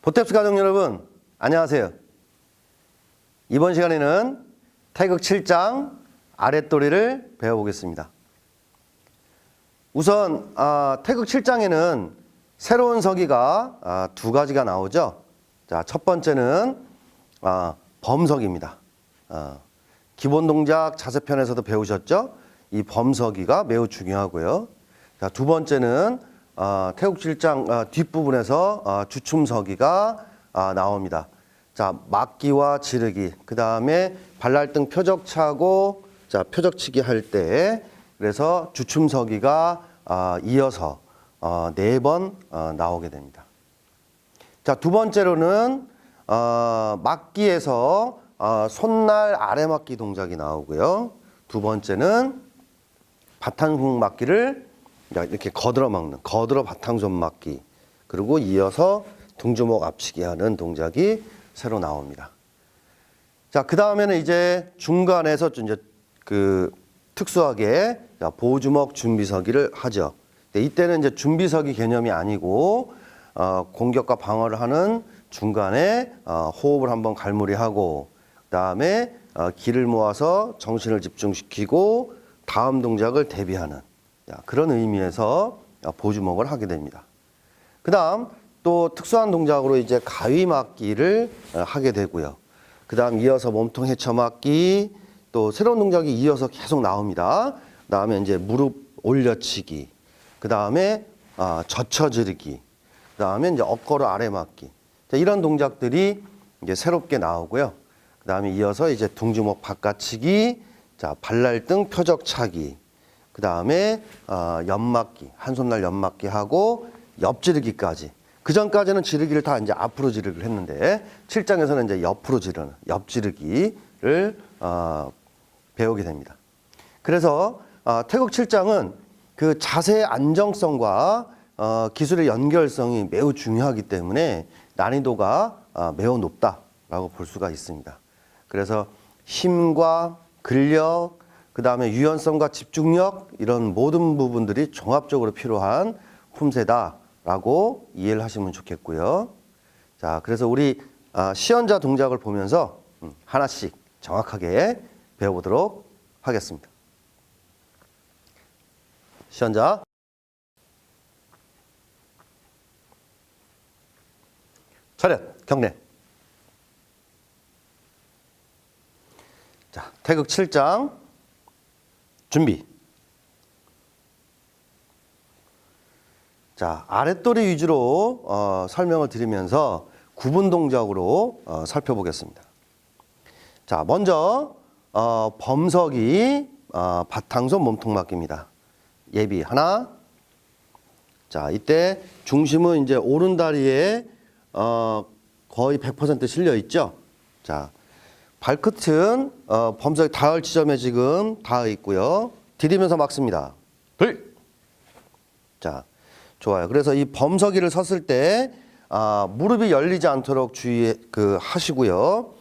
보탭스 가족 여러분, 안녕하세요. 이번 시간에는 태극 7장 아랫도리를 배워보겠습니다. 우선 태극 7장에는 새로운 서기가 두 가지가 나오죠. 자, 첫 번째는 범서기입니다. 기본 동작 자세편에서도 배우셨죠? 이 범서기가 매우 중요하고요. 자, 두 번째는 태극 7장 뒷부분에서 주춤서기가 나옵니다. 자, 막기와 지르기, 그 다음에 발랄등 표적차고, 자, 표적치기 할 때, 그래서 주춤서기가 이어서 4번 나오게 됩니다. 자, 두 번째로는 막기에서 손날 아래 막기 동작이 나오고요. 두 번째는 바탕손 막기를 이렇게 거들어 막는, 거들어 바탕손 막기, 그리고 이어서 등주먹 앞치기 하는 동작이 새로 나옵니다. 자, 그 다음에는 이제 중간에서 이제 그 특수하게 보주먹 준비서기를 하죠. 이때는 이제 준비서기 개념이 아니고 공격과 방어를 하는 중간에 호흡을 한번 갈무리하고, 그 다음에 기를 모아서 정신을 집중시키고 다음 동작을 대비하는 그런 의미에서 보주먹을 하게 됩니다. 그 다음 또 특수한 동작으로 이제 가위 막기를 하게 되고요. 그 다음 이어서 몸통 헤쳐 막기, 또 새로운 동작이 이어서 계속 나옵니다. 그 다음에 이제 무릎 올려치기, 그 다음에 젖혀지르기, 그 다음에 이제 엇걸어 아래 막기. 자, 이런 동작들이 이제 새롭게 나오고요. 그 다음에 이어서 이제 둥주먹 바깥치기, 자, 발랄등 표적차기, 그 다음에 옆막기, 한손날 옆막기 하고 옆지르기까지. 그 전까지는 지르기를 다 이제 앞으로 지르기를 했는데 7장에서는 이제 옆으로 지르는 옆지르기를 배우게 됩니다. 그래서 태극 7장은 그 자세의 안정성과 기술의 연결성이 매우 중요하기 때문에 난이도가 매우 높다라고 볼 수가 있습니다. 그래서 힘과 근력, 그 다음에 유연성과 집중력, 이런 모든 부분들이 종합적으로 필요한 품새다라고 이해를 하시면 좋겠고요. 자, 그래서 우리 시연자 동작을 보면서 하나씩 정확하게 배워보도록 하겠습니다. 시연자. 차렷, 경례. 자, 태극 7장 준비. 자, 아랫도리 위주로 설명을 드리면서 구분 동작으로 살펴보겠습니다. 자, 먼저 범서기 바탕손 몸통 막기입니다. 예비 하나. 자, 이때 중심은 이제 오른다리에 거의 100% 실려 있죠. 자, 발끝은 범석이 닿을 지점에 지금 닿아 있고요. 디디면서 막습니다. 둘. 자, 좋아요. 그래서 이 범석이를 섰을 때 무릎이 열리지 않도록 하시고요.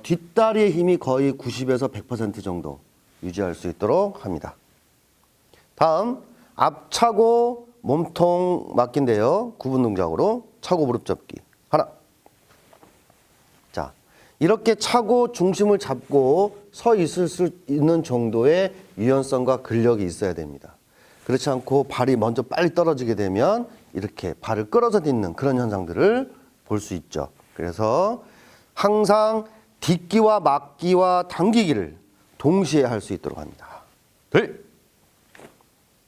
뒷다리의 힘이 거의 90에서 100% 정도 유지할 수 있도록 합니다. 다음 앞차고 몸통 막기인데요. 구분 동작으로 차고 무릎 접기. 하나. 자, 이렇게 차고 중심을 잡고 서 있을 수 있는 정도의 유연성과 근력이 있어야 됩니다. 그렇지 않고 발이 먼저 빨리 떨어지게 되면 이렇게 발을 끌어서 딛는 그런 현상들을 볼 수 있죠. 그래서 항상 딛기와 막기와 당기기를 동시에 할 수 있도록 합니다. 둘.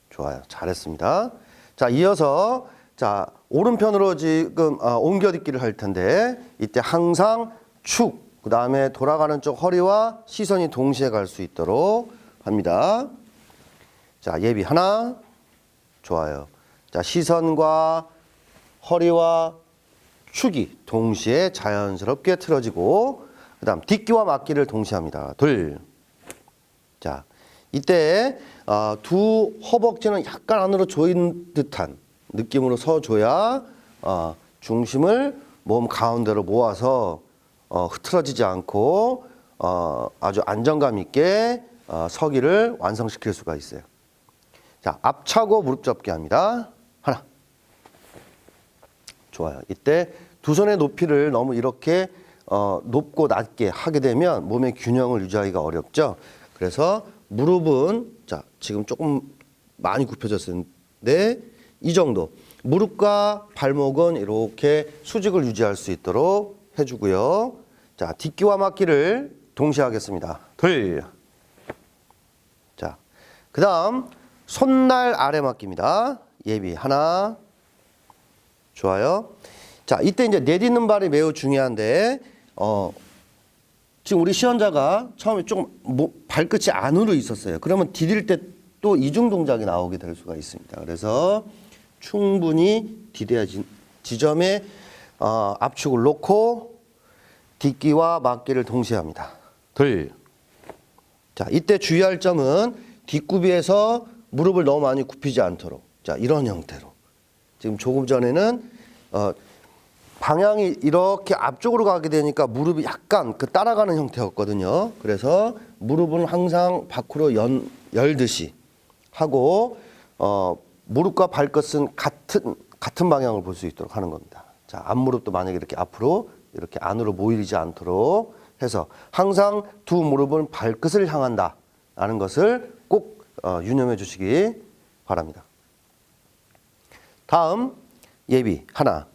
좋아요. 잘했습니다. 자, 이어서 자, 오른편으로 지금 옮겨 딛기를 할 텐데 이때 항상 축, 그 다음에 돌아가는 쪽 허리와 시선이 동시에 갈 수 있도록 합니다. 자, 예비 하나. 좋아요. 자, 시선과 허리와 축이 동시에 자연스럽게 틀어지고, 그 다음 딛기와 막기를 동시에 합니다. 둘. 자, 이때 두 허벅지는 약간 안으로 조인 듯한 느낌으로 서줘야 중심을 몸 가운데로 모아서 흐트러지지 않고 아주 안정감 있게 서기를 완성시킬 수가 있어요. 자, 앞차고 무릎 접기 합니다. 하나. 좋아요. 이때 두 손의 높이를 너무 이렇게 높고 낮게 하게 되면 몸의 균형을 유지하기가 어렵죠. 그래서 무릎은 자 지금 조금 많이 굽혀졌는데 이 정도. 무릎과 발목은 이렇게 수직을 유지할 수 있도록 해주고요. 자, 딛기와 맞기를 동시에 하겠습니다. 둘. 자, 그 다음 손날 아래 맞기입니다. 예비 하나. 좋아요. 자, 이때 이제 내딛는 발이 매우 중요한데 지금 우리 시연자가 처음에 조금 발끝이 안으로 있었어요. 그러면 디딜 때 또 이중 동작이 나오게 될 수가 있습니다. 그래서 충분히 디뎌야 지점에 압축을 놓고 딛기와 맞기를 동시에 합니다. 둘. 자, 이때 주의할 점은 뒷굽이에서 무릎을 너무 많이 굽히지 않도록. 자, 이런 형태로. 지금 조금 전에는 방향이 이렇게 앞쪽으로 가게 되니까 무릎이 약간 따라가는 형태였거든요. 그래서 무릎은 항상 밖으로 열듯이 하고 무릎과 발끝은 같은 방향을 볼 수 있도록 하는 겁니다. 자, 앞무릎도 만약에 이렇게 앞으로 이렇게 안으로 모이지 않도록 해서 항상 두 무릎은 발끝을 향한다라는 것을 꼭 유념해 주시기 바랍니다. 다음 예비 하나.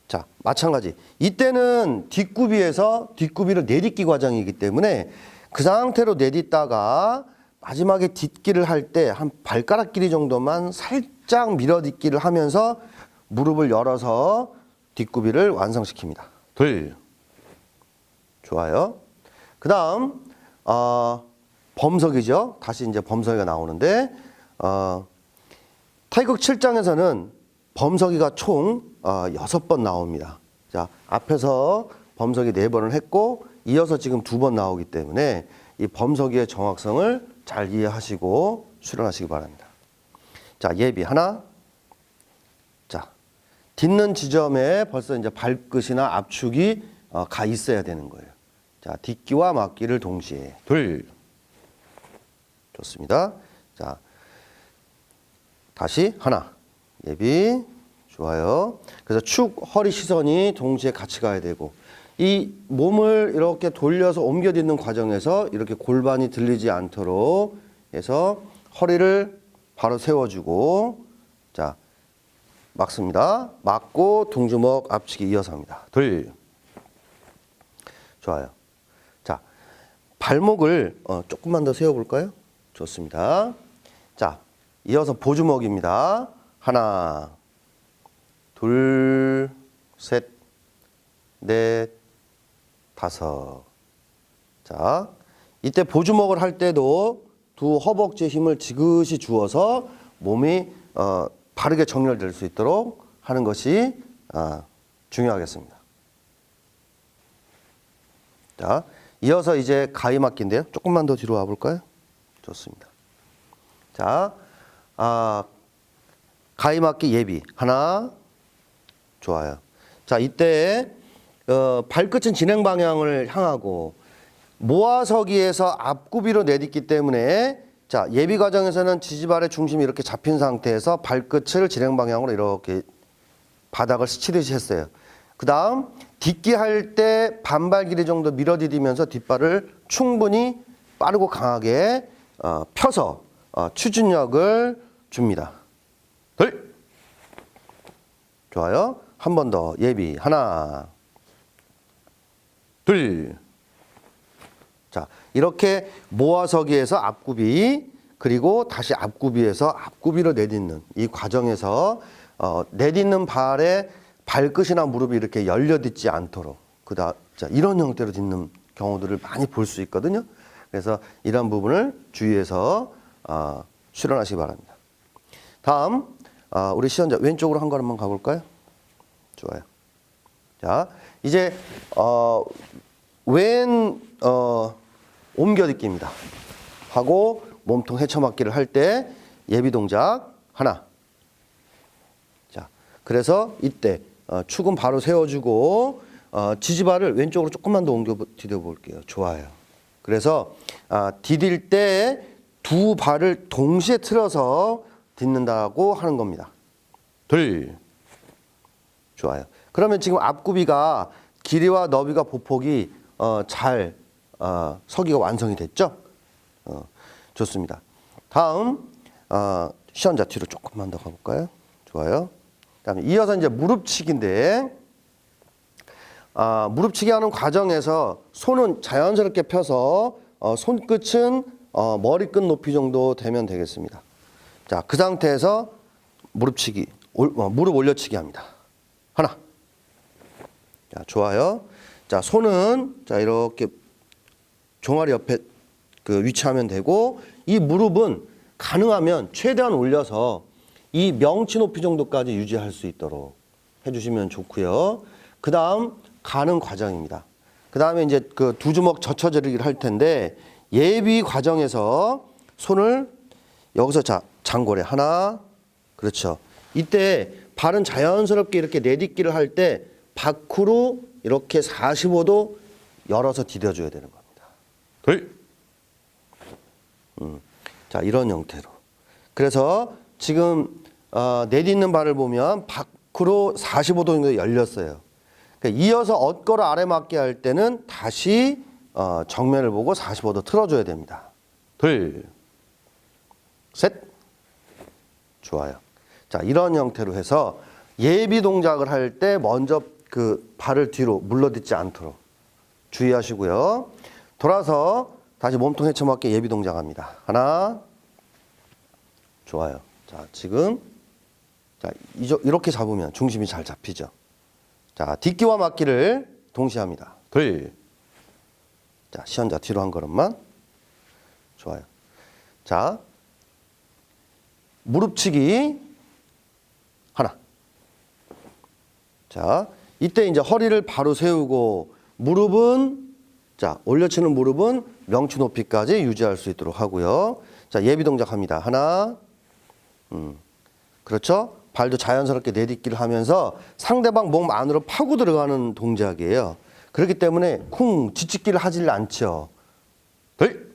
자, 마찬가지. 이때는 뒷굽이를 내딛기 과정이기 때문에 그 상태로 내딛다가 마지막에 딛기를 할 때 한 발가락 길이 정도만 살짝 밀어딛기를 하면서 무릎을 열어서 뒷굽이를 완성시킵니다. 둘. 좋아요. 그 다음 범석이죠. 다시 이제 범석이가 나오는데 타이극 7장에서는 범석이가 총 6번 나옵니다. 자, 앞에서 범석이 4번을 했고 이어서 지금 2번 나오기 때문에 이 범석이의 정확성을 잘 이해하시고 수련하시기 바랍니다. 자, 예비 하나. 자, 딛는 지점에 벌써 이제 발끝이나 압축이 가 있어야 되는 거예요. 자, 딛기와 맞기를 동시에. 둘. 좋습니다. 자, 다시 하나. 예비. 좋아요. 그래서 축, 허리, 시선이 동시에 같이 가야 되고 이 몸을 이렇게 돌려서 옮겨 딛는 과정에서 이렇게 골반이 들리지 않도록 해서 허리를 바로 세워주고 자, 막습니다. 막고 동주먹 앞치기 이어서 합니다. 둘. 좋아요. 자, 발목을 조금만 더 세워볼까요? 좋습니다. 자, 이어서 보주먹입니다. 하나, 둘, 셋, 넷, 다섯. 자, 이때 보주먹을 할 때도 두 허벅지에 힘을 지그시 주어서 몸이 바르게 정렬될 수 있도록 하는 것이 중요하겠습니다. 자, 이어서 이제 가위맞기인데요. 조금만 더 뒤로 와볼까요? 좋습니다. 자, 가위맞기 예비 하나. 좋아요. 자, 이때 발끝은 진행 방향을 향하고 모아서기에서 앞구비로 내딛기 때문에 자, 예비 과정에서는 지지발의 중심이 이렇게 잡힌 상태에서 발끝을 진행 방향으로 이렇게 바닥을 스치듯이 했어요. 그 다음 딛기 할 때 반발 길이 정도 밀어디디면서 뒷발을 충분히 빠르고 강하게 펴서 추진력을 줍니다. 둘. 좋아요. 한 번 더 예비 하나, 둘. 자, 이렇게 모아서기에서 앞구비 그리고 다시 앞구비에서 앞구비로 내딛는 이 과정에서 내딛는 발에 발끝이나 무릎이 이렇게 열려딛지 않도록 자, 이런 형태로 딛는 경우들을 많이 볼 수 있거든요. 그래서 이런 부분을 주의해서 수련하시기 바랍니다. 다음 우리 시연자 왼쪽으로 한 걸음만 가볼까요? 좋아요. 자, 이제 왼 옮겨딛기입니다. 하고 몸통 헤쳐맞기를 할 때 예비 동작 하나. 자, 그래서 이때 축은 바로 세워주고 지지발을 왼쪽으로 조금만 더 옮겨 디뎌 볼게요. 좋아요. 그래서 디딜 때 두 발을 동시에 틀어서 딛는다고 하는 겁니다. 둘. 좋아요. 그러면 지금 앞구비가 길이와 너비가 보폭이 잘 서기가 완성이 됐죠? 좋습니다. 다음 시연자 뒤로 조금만 더 가볼까요? 좋아요. 그다음에 이어서 이제 무릎치기인데 무릎치기 하는 과정에서 손은 자연스럽게 펴서 손끝은 머리끝 높이 정도 되면 되겠습니다. 자, 그 상태에서 무릎치기, 무릎 올려치기 합니다. 하나. 자, 좋아요. 자, 손은 자 이렇게 종아리 옆에 위치하면 되고 이 무릎은 가능하면 최대한 올려서 이 명치 높이 정도까지 유지할 수 있도록 해주시면 좋고요. 그 다음 가는 과정입니다. 그 다음에 이제 그 두 주먹 젖혀지기를 할 텐데 예비 과정에서 손을 여기서 자 장고래 하나 그렇죠. 이때 발은 자연스럽게 이렇게 내딛기를 할 때 밖으로 이렇게 45도 열어서 디뎌줘야 되는 겁니다. 둘. 자 이런 형태로. 그래서 지금 내딛는 발을 보면 밖으로 45도 정도 열렸어요. 그러니까 이어서 엇걸어 아래 맞게 할 때는 다시 정면을 보고 45도 틀어줘야 됩니다. 둘. 셋. 좋아요. 자 이런 형태로 해서 예비 동작을 할 때 먼저 그 발을 뒤로 물러딛지 않도록 주의하시고요. 돌아서 다시 몸통 해쳐 맞게 예비 동작합니다. 하나. 좋아요. 자 지금 자 이렇게 잡으면 중심이 잘 잡히죠. 자 딛기와 맞기를 동시에 합니다. 둘. 자 시연자 뒤로 한 걸음만. 좋아요. 자 무릎치기 하나. 자 이때 이제 허리를 바로 세우고 무릎은 자 올려치는 무릎은 명치 높이까지 유지할 수 있도록 하고요. 자 예비 동작합니다. 하나. 그렇죠. 발도 자연스럽게 내딛기를 하면서 상대방 몸 안으로 파고 들어가는 동작이에요. 그렇기 때문에 쿵 뒤집기를 하질 않죠. 둘.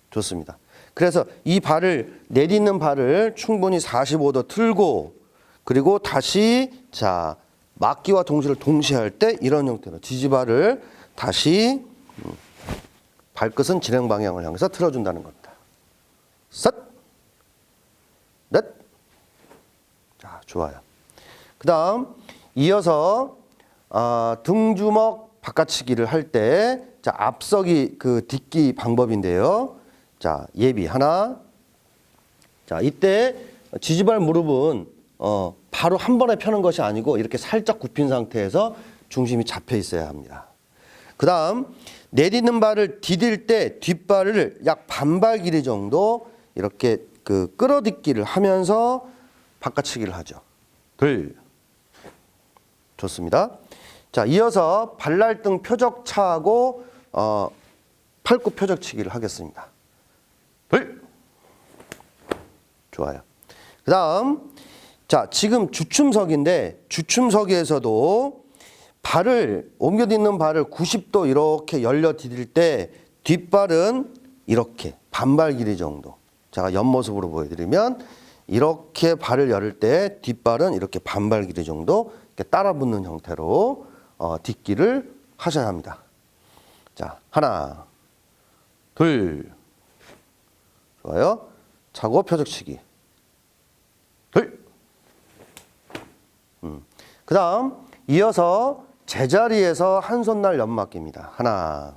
좋습니다. 그래서 이 발을 내딛는 발을 충분히 45도 틀고 그리고 다시 자 맞기와 동시를 동시에 할 때 이런 형태로 지지발을 다시 발끝은 진행 방향을 향해서 틀어준다는 겁니다. 셋, 넷. 자 좋아요. 그다음 이어서 등주먹 바깥치기를 할 때 자 앞서기 그 딛기 방법인데요. 자 예비 하나. 자 이때 지지발 무릎은 바로 한 번에 펴는 것이 아니고 이렇게 살짝 굽힌 상태에서 중심이 잡혀 있어야 합니다. 그 다음 내딛는 발을 디딜 때 뒷발을 약 반발 길이 정도 이렇게 그 끌어딛기를 하면서 바깥치기를 하죠. 둘. 좋습니다. 자 이어서 발날등 표적차하고 팔굽 표적치기를 하겠습니다. 둘. 좋아요. 그 다음 자 지금 주춤석인데 주춤석에서도 발을 옮겨딛는 발을 90도 이렇게 열려 디딜 때 뒷발은 이렇게 반발 길이 정도 제가 옆모습으로 보여드리면 이렇게 발을 열을 때 뒷발은 이렇게 반발 길이 정도 이렇게 따라 붙는 형태로 딛기를 하셔야 합니다. 자 하나 둘. 좋아요. 차고 표적치기 둘. 그 다음 이어서 제자리에서 한 손날 연막기입니다. 하나.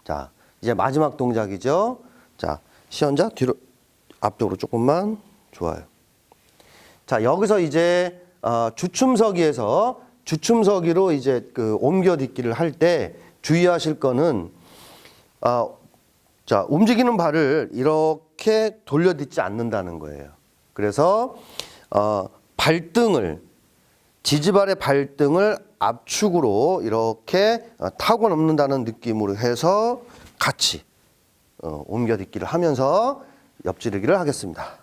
자 이제 마지막 동작이죠. 자 시연자 뒤로 앞쪽으로 조금만. 좋아요. 자 여기서 이제 주춤서기에서 주춤서기로 이제 그 옮겨딛기를 할 때 주의하실 거는 자 움직이는 발을 이렇게 돌려딛지 않는다는 거예요. 그래서 발등을 지지발의 발등을 압축으로 이렇게 타고 넘는다는 느낌으로 해서 같이 옮겨딛기를 하면서 옆지르기를 하겠습니다.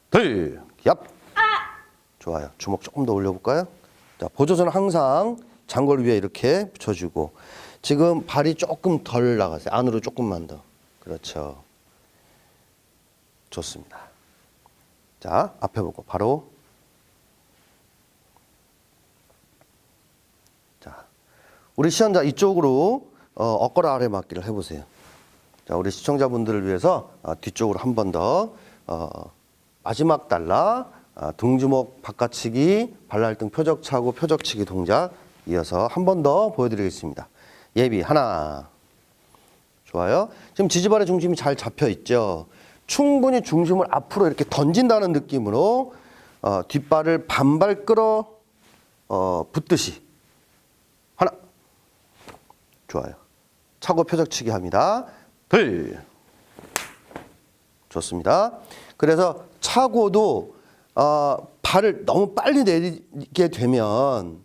둘. 옆. 좋아요. 주먹 조금 더 올려볼까요? 자, 보조선 항상 장골 위에 이렇게 붙여주고 지금 발이 조금 덜 나가세요. 안으로 조금만 더. 그렇죠. 좋습니다. 자, 앞에 보고 바로 우리 시연자 이쪽으로 엇걸어 아래맞기를 해보세요. 자, 우리 시청자분들을 위해서 뒤쪽으로 한 번 더 마지막 달라 등주먹 바깥치기, 발날등 표적차고 표적치기 동작 이어서 한 번 더 보여드리겠습니다. 예비 하나. 좋아요. 지금 지지발의 중심이 잘 잡혀 있죠. 충분히 중심을 앞으로 이렇게 던진다는 느낌으로 뒷발을 반발 끌어 붙듯이 하나. 좋아요. 차고 표적치기 합니다. 둘, 좋습니다. 그래서 차고도 발을 너무 빨리 내리게 되면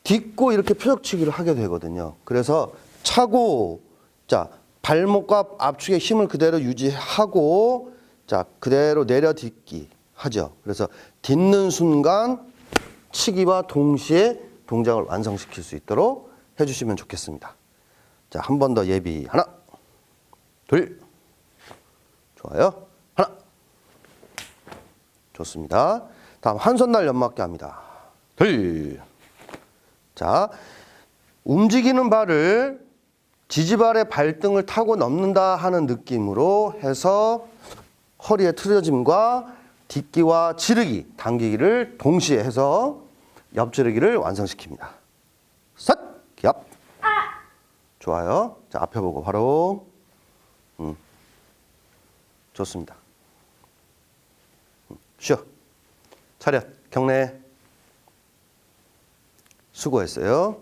딛고 이렇게 표적치기를 하게 되거든요. 그래서 차고, 자, 발목과 압축의 힘을 그대로 유지하고, 자, 그대로 내려 딛기 하죠. 그래서 딛는 순간 치기와 동시에 동작을 완성시킬 수 있도록 해주시면 좋겠습니다. 자, 한 번 더 예비 하나. 둘, 좋아요. 하나. 좋습니다. 다음 한 손 날 연맞기 합니다. 둘, 자, 움직이는 발을 지지발의 발등을 타고 넘는다 하는 느낌으로 해서 허리의 틀어짐과 딛기와 지르기, 당기기를 동시에 해서 옆지르기를 완성시킵니다. 삿! 옆. 좋아요. 자, 앞에 보고 바로. 좋습니다. 쉬어. 차렷. 경례. 수고했어요.